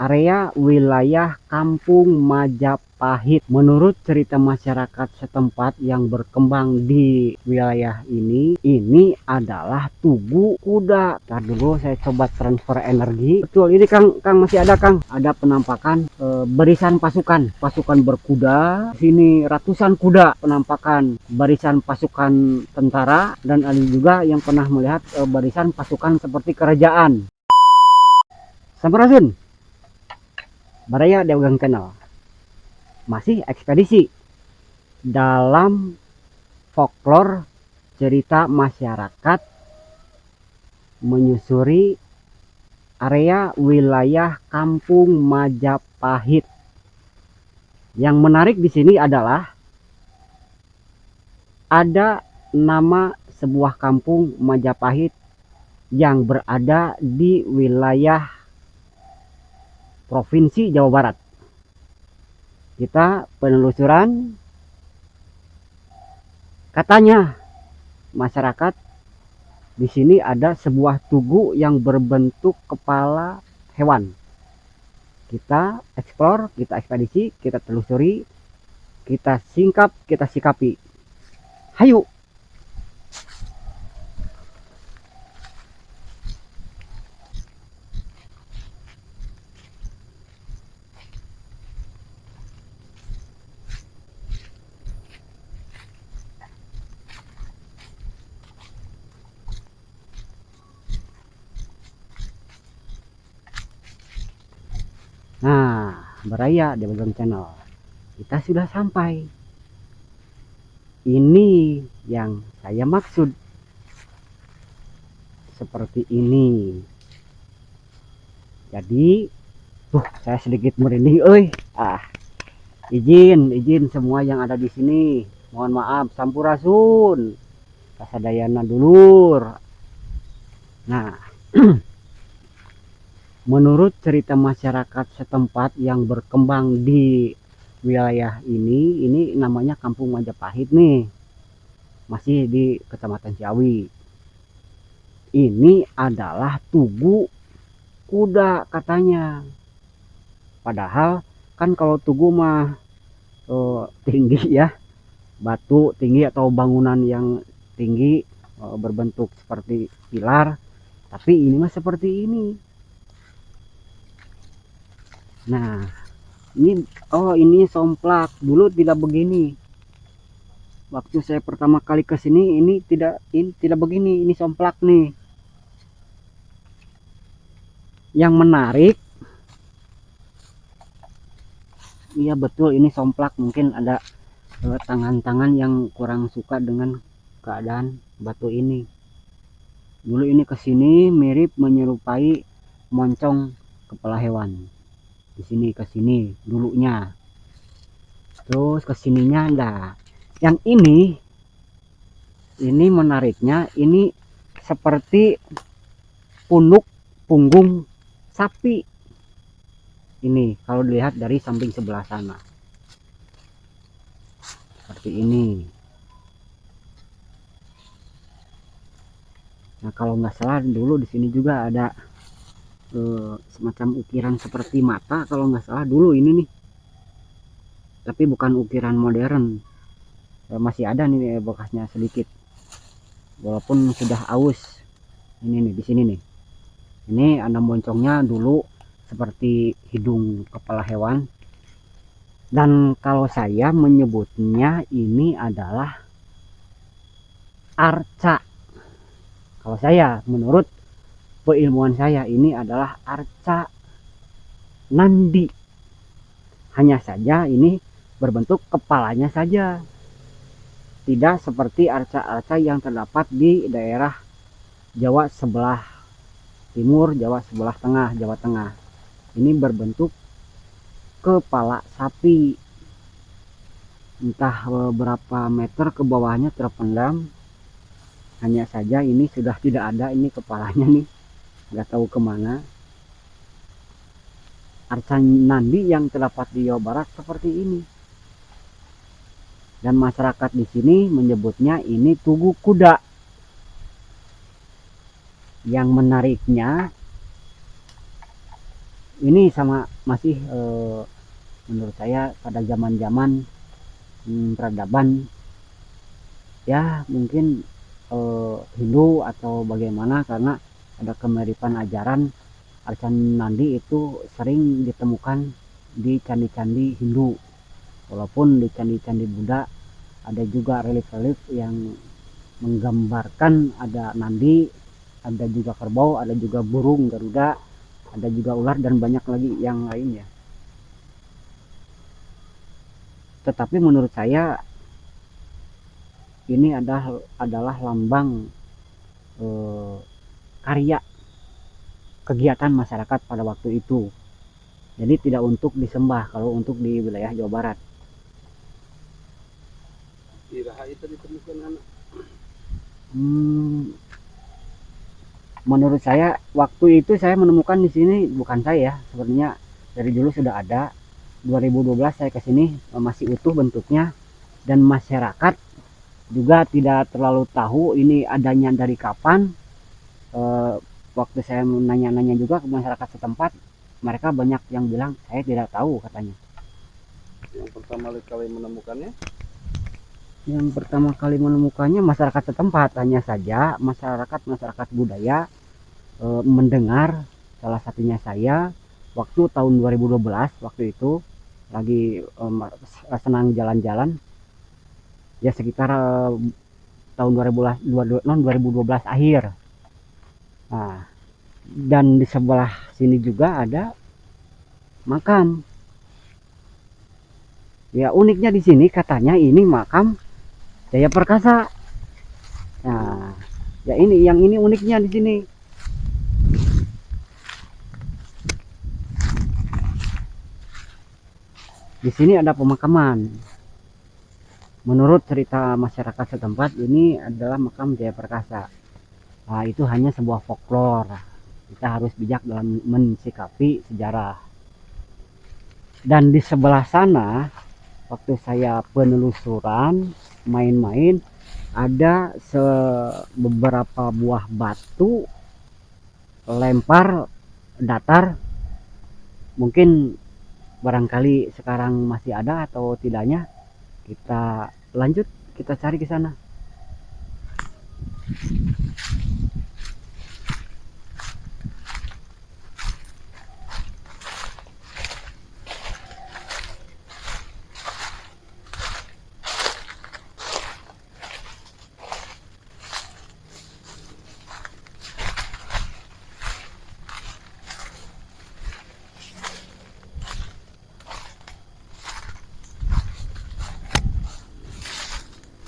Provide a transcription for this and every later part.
area wilayah Kampung Majapahit. Menurut cerita masyarakat setempat yang berkembang di wilayah ini adalah Tugu Kuda. Ntar dulu saya coba transfer energi. Betul, ini Kang masih ada Kang. Ada penampakan barisan pasukan berkuda. Sini ratusan kuda, penampakan barisan pasukan tentara, dan ada juga yang pernah melihat barisan pasukan seperti kerajaan. Sampurasun. Baraya Deogang Channel masih ekspedisi dalam folklore cerita masyarakat menyusuri area wilayah Kampung Majapahit. Yang menarik di sini adalah ada nama sebuah kampung Majapahit yang berada di wilayah Provinsi Jawa Barat. Kita penelusuran, katanya masyarakat di sini ada sebuah tugu yang berbentuk kepala hewan. Kita eksplor, kita ekspedisi, kita telusuri, kita singkap, kita sikapi. Hayu. Nah, Baraya Deogang Channel, kita sudah sampai. Ini yang saya maksud. Seperti ini. Jadi, saya sedikit merinding, izin semua yang ada di sini. Mohon maaf, sampurasun. Kasadayana dulur. Nah, menurut cerita masyarakat setempat yang berkembang di wilayah ini namanya Kampung Majapahit nih. Masih di Kecamatan Ciawi. Ini adalah Tugu Kuda katanya. Padahal kan kalau tugu mah tinggi ya, batu tinggi atau bangunan yang tinggi berbentuk seperti pilar, tapi ini mah seperti ini. Nah, ini somplak, dulu tidak begini. Waktu saya pertama kali ke sini ini tidak begini, ini somplak nih. Yang menarik, iya betul ini somplak, mungkin ada tangan-tangan yang kurang suka dengan keadaan batu ini. Dulu ini kesini mirip menyerupai moncong kepala hewan. Di sini kesini dulunya. Terus kesininya ada. Yang ini menariknya, ini seperti punuk punggung sapi. Ini kalau dilihat dari samping sebelah sana. Seperti ini. Nah, kalau nggak salah dulu di sini juga ada semacam ukiran seperti mata kalau nggak salah dulu ini nih. Tapi bukan ukiran modern. Masih ada nih bekasnya sedikit. Walaupun sudah aus. Ini nih di sini nih. Ini ada moncongnya dulu seperti hidung kepala hewan. Dan kalau saya menyebutnya ini adalah arca. Kalau saya, menurut keilmuan saya, ini adalah arca nandi. Hanya saja ini berbentuk kepalanya saja. Tidak seperti arca-arca yang terdapat di daerah Jawa sebelah timur, Jawa sebelah tengah, Jawa Tengah. Ini berbentuk kepala sapi. Entah berapa meter ke bawahnya terpendam. Hanya saja ini sudah tidak ada, ini kepalanya nih. Nggak tahu kemana. Arca nandi yang terdapat di Jawa Barat seperti ini. Dan masyarakat di sini menyebutnya ini Tugu Kuda. Yang menariknya, ini sama masih menurut saya pada zaman-zaman peradaban ya, mungkin Hindu atau bagaimana, karena ada kemiripan ajaran. Arca Nandi itu sering ditemukan di candi-candi Hindu, walaupun di candi-candi Buddha ada juga relief-relief yang menggambarkan ada Nandi, ada juga kerbau, ada juga burung Garuda, ada juga ular, dan banyak lagi yang lainnya. Tetapi menurut saya ini adalah lambang karya kegiatan masyarakat pada waktu itu. Jadi tidak untuk disembah kalau untuk di wilayah Jawa Barat. Iraha itu ditemukan anak. Menurut saya waktu itu saya menemukan di sini, bukan saya, sebenarnya dari dulu sudah ada. 2012 saya ke sini masih utuh bentuknya, dan masyarakat juga tidak terlalu tahu ini adanya dari kapan. Waktu saya nanya-nanya juga ke masyarakat setempat, mereka banyak yang bilang saya tidak tahu katanya. Yang pertama kali menemukannya? Yang pertama kali menemukannya masyarakat setempat, hanya saja masyarakat budaya mendengar, salah satunya saya waktu tahun 2012, waktu itu lagi senang jalan-jalan ya, sekitar tahun 2012 akhir. Nah, dan di sebelah sini juga ada makam. Ya, uniknya di sini katanya ini makam Jaya Perkasa. Nah, ya ini uniknya di sini. Di sini ada pemakaman. Menurut cerita masyarakat setempat, ini adalah makam Jaya Perkasa. Nah, itu hanya sebuah folklore. Kita harus bijak dalam mensikapi sejarah. Dan di sebelah sana, waktu saya penelusuran, main-main, ada beberapa buah batu lempar datar. Mungkin barangkali sekarang masih ada atau tidaknya, kita lanjut, kita cari ke sana.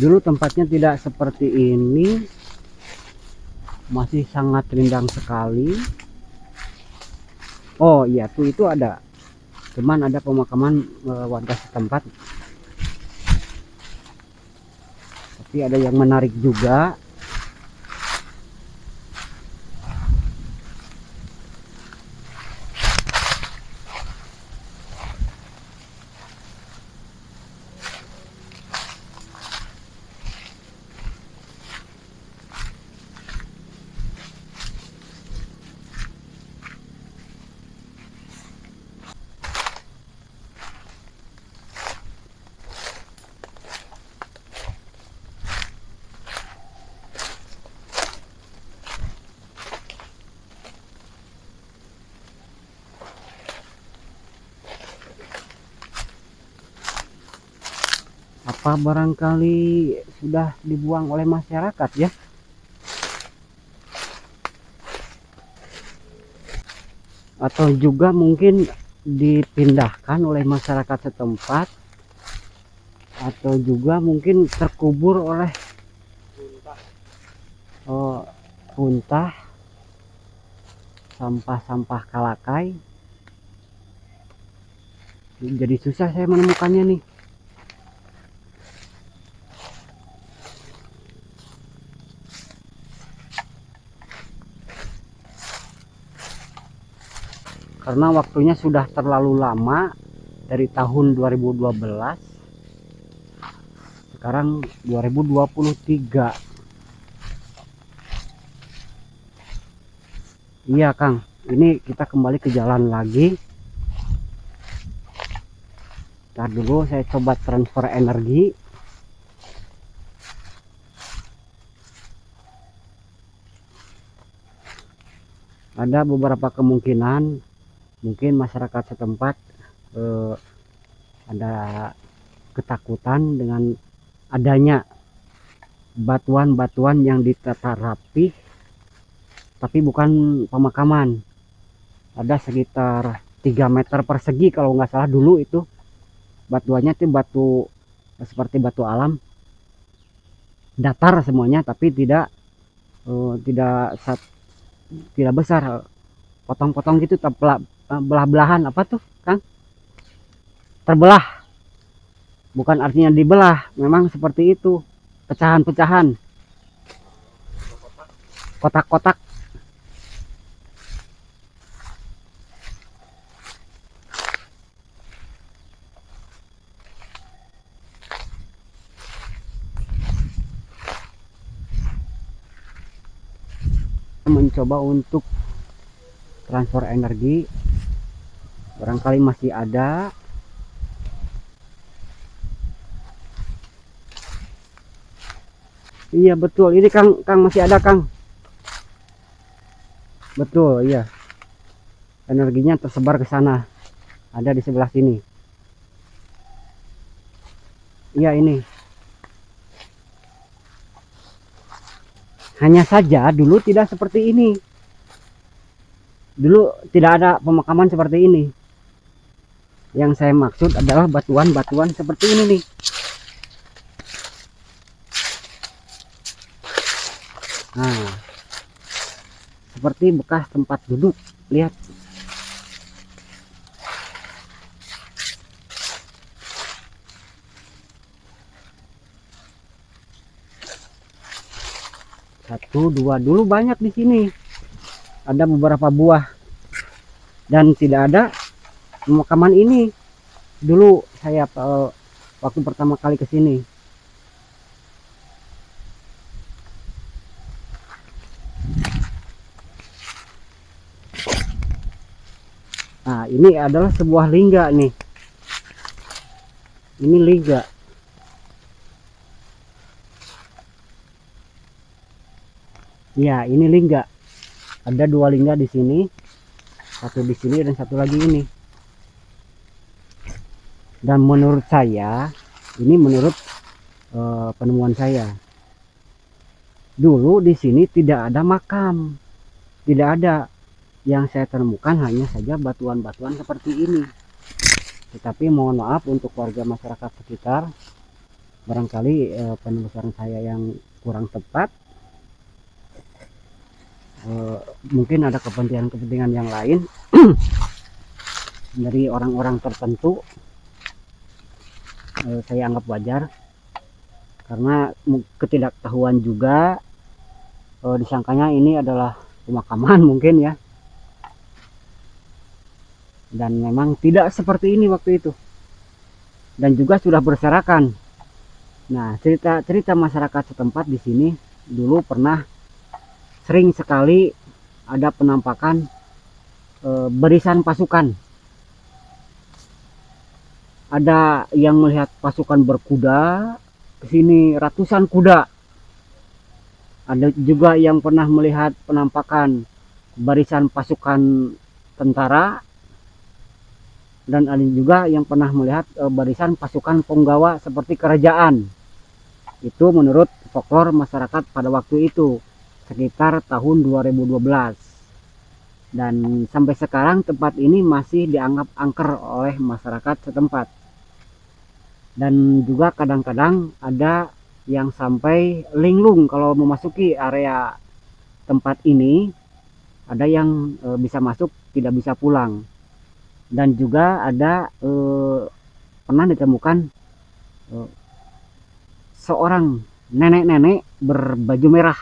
Dulu tempatnya tidak seperti ini, masih sangat rindang sekali. Oh iya, tuh itu ada, cuman ada pemakaman warga setempat. Tapi ada yang menarik juga. Apa barangkali sudah dibuang oleh masyarakat ya? Atau juga mungkin dipindahkan oleh masyarakat setempat, atau juga mungkin terkubur oleh puntah, sampah-sampah kalakai. Jadi susah saya menemukannya nih. Karena waktunya sudah terlalu lama, dari tahun 2012, sekarang 2023. Iya Kang, ini kita kembali ke jalan lagi. Ntar dulu saya coba transfer energi. Ada beberapa kemungkinan mungkin masyarakat setempat ada ketakutan dengan adanya batuan-batuan yang ditata rapi tapi bukan pemakaman. Ada sekitar 3 meter persegi kalau nggak salah dulu itu batuannya, itu batu seperti batu alam, datar semuanya tapi tidak tidak besar, potong-potong gitu, belah-belahan apa tuh Kang, terbelah, bukan artinya dibelah, memang seperti itu, pecahan-pecahan, kotak-kotak. Mencoba untuk transfer energi, barangkali masih ada. Iya betul, ini Kang masih ada Kang, betul, iya, energinya tersebar ke sana, ada di sebelah sini. Iya, ini hanya saja dulu tidak seperti ini, dulu tidak ada pemakaman seperti ini. Yang saya maksud adalah batuan-batuan seperti ini nih. Nah, seperti bekas tempat duduk, lihat. Satu, dua, dulu banyak di sini. Ada beberapa buah. Dan tidak ada pemakaman ini. Dulu saya waktu pertama kali ke sini. Nah, ini adalah sebuah lingga nih. Ini lingga. Ya, ini lingga. Ada dua lingga di sini, satu di sini dan satu lagi ini. Dan menurut saya, ini menurut penemuan saya, dulu di sini tidak ada makam, tidak ada. Yang saya temukan hanya saja batuan-batuan seperti ini. Tetapi mohon maaf untuk warga masyarakat sekitar, barangkali penelusuran saya yang kurang tepat. Mungkin ada kepentingan-kepentingan yang lain dari orang-orang tertentu. Saya anggap wajar karena ketidaktahuan juga, disangkanya ini adalah pemakaman mungkin ya, dan memang tidak seperti ini waktu itu, dan juga sudah berserakan. Nah, cerita masyarakat setempat di sini dulu pernah sering sekali ada penampakan barisan pasukan. Ada yang melihat pasukan berkuda ke sini, ratusan kuda. Ada juga yang pernah melihat penampakan barisan pasukan tentara, dan ada juga yang pernah melihat barisan pasukan penggawa seperti kerajaan. Itu menurut folklore masyarakat pada waktu itu, sekitar tahun 2012. Dan sampai sekarang tempat ini masih dianggap angker oleh masyarakat setempat. Dan juga kadang-kadang ada yang sampai linglung kalau memasuki area tempat ini, ada yang bisa masuk tidak bisa pulang. Dan juga ada pernah ditemukan seorang nenek-nenek berbaju merah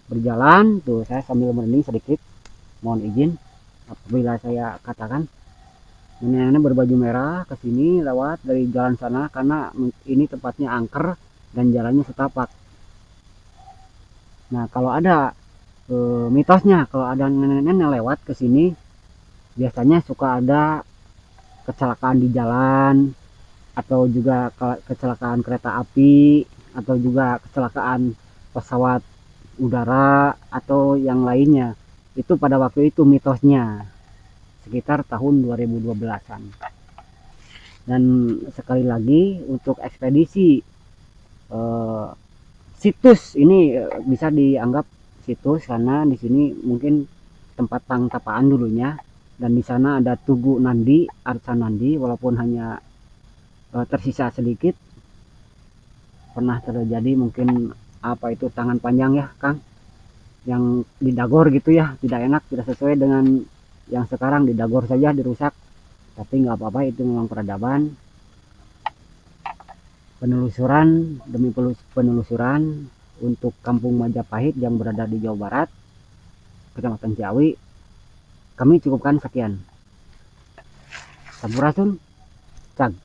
berjalan tuh. Saya sambil merinding sedikit, mohon izin apabila saya katakan. Nenek-nenek berbaju merah ke sini lewat dari jalan sana karena ini tempatnya angker dan jalannya setapak. Nah, kalau ada mitosnya, kalau ada nenek-nenek lewat ke sini, biasanya suka ada kecelakaan di jalan, atau juga kecelakaan kereta api, atau juga kecelakaan pesawat udara atau yang lainnya. Itu pada waktu itu mitosnya sekitar tahun 2012-an. Dan sekali lagi untuk ekspedisi situs ini bisa dianggap situs karena di sini mungkin tempat pangtapaan dulunya, dan di sana ada Tugu Nandi, Arca Nandi, walaupun hanya tersisa sedikit. Pernah terjadi mungkin apa itu tangan panjang ya Kang, yang didagor gitu ya, tidak enak, tidak sesuai dengan yang sekarang, didagor saja dirusak, tapi nggak apa-apa, itu memang peradaban. Penelusuran demi penelusuran untuk Kampung Majapahit yang berada di Jawa Barat, Kecamatan Ciawi, kami cukupkan sekian. Sampurasun, cag.